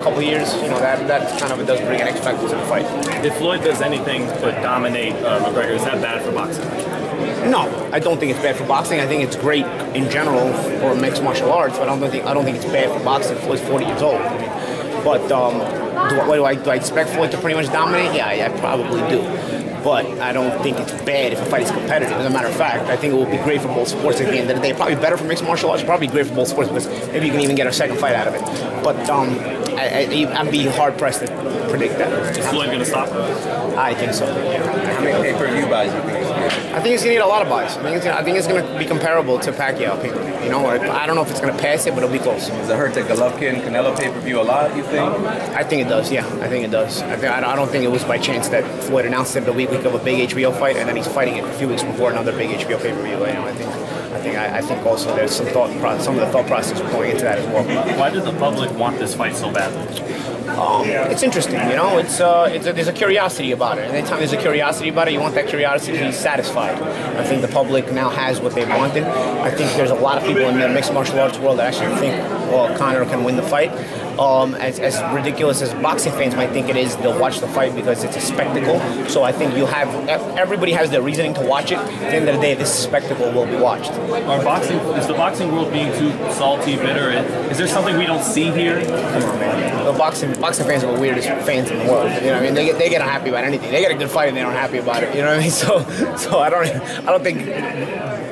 couple of years, that kind of does bring an X factor to the fight. If Floyd does anything but dominate McGregor, is that bad for boxing? No, I don't think it's bad for boxing. I think it's great in general for mixed martial arts, but I don't think it's bad for boxing. Floyd's 40 years old. But do I expect Floyd to pretty much dominate? Yeah, I probably do. But I don't think it's bad if a fight is competitive. As a matter of fact, I think it will be great for both sports at the end of the day. Probably better for mixed martial arts, probably great for both sports because maybe you can even get a second fight out of it. But I'm being hard-pressed to predict that. Is Floyd going to stop? I think so, yeah. How many pay-per-view buys do you think he's going to get? I think he's going to need a lot of buys. I think it's going to be comparable to Pacquiao pay-per-view. I don't know if it's going to pass it, but it'll be close. Does it hurt the Golovkin Canelo pay-per-view a lot, you think? I think it does, yeah. I think it does. I don't think it was by chance that Floyd announced it the week of a big HBO fight, and then he's fighting it a few weeks before another big HBO pay-per-view. I think also there's some of the thought process going into that as well. Why did the public want this fight so badly? It's interesting, there's a curiosity about it. Anytime there's a curiosity about it, you want that curiosity to be satisfied. I think the public now has what they wanted. I think there's a lot of people in the mixed martial arts world that actually think, well, Conor can win the fight. As ridiculous as boxing fans might think it is, they'll watch the fight because it's a spectacle. So I think everybody has their reasoning to watch it. At the end of the day, this spectacle will be watched. Is the boxing world being too salty, bitter? Is there something we don't see here? Come on, man. The boxing fans are the weirdest fans in the world. They get unhappy about anything. They get a good fight and they're unhappy about it. You know what I mean? So I don't think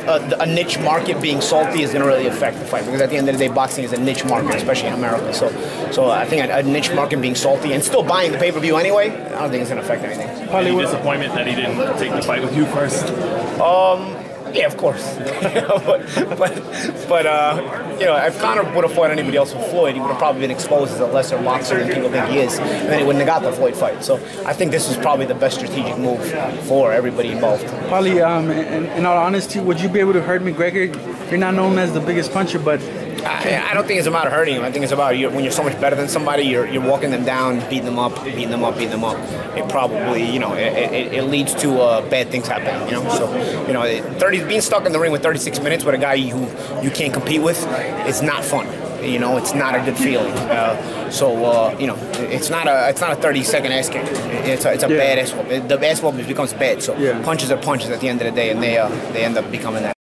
a niche market being salty is going to really affect the fight, because at the end of the day, boxing is a niche market, especially in America. So I think a niche market being salty and still buying the pay-per-view anyway, I don't think it's going to affect anything. Any disappointment that he didn't take the fight with you first? Yeah, of course. but if Conor would have fought anybody else with Floyd, he would have probably been exposed as a lesser boxer than people think he is, and then he wouldn't have got the Floyd fight. So I think this was probably the best strategic move for everybody involved. Paulie, in all honesty, would you be able to hurt McGregor? You're not known as the biggest puncher, but I don't think it's about hurting him. I think it's about when you're so much better than somebody, you're walking them down, beating them up. It probably, it leads to bad things happening. Being stuck in the ring with 36 minutes with a guy who you can't compete with, it's not fun. It's not a good feeling. It's not a 30-second ass kick. It's a bad ass whoop. The ass whoop becomes bad. So punches are punches at the end of the day, and they end up becoming that.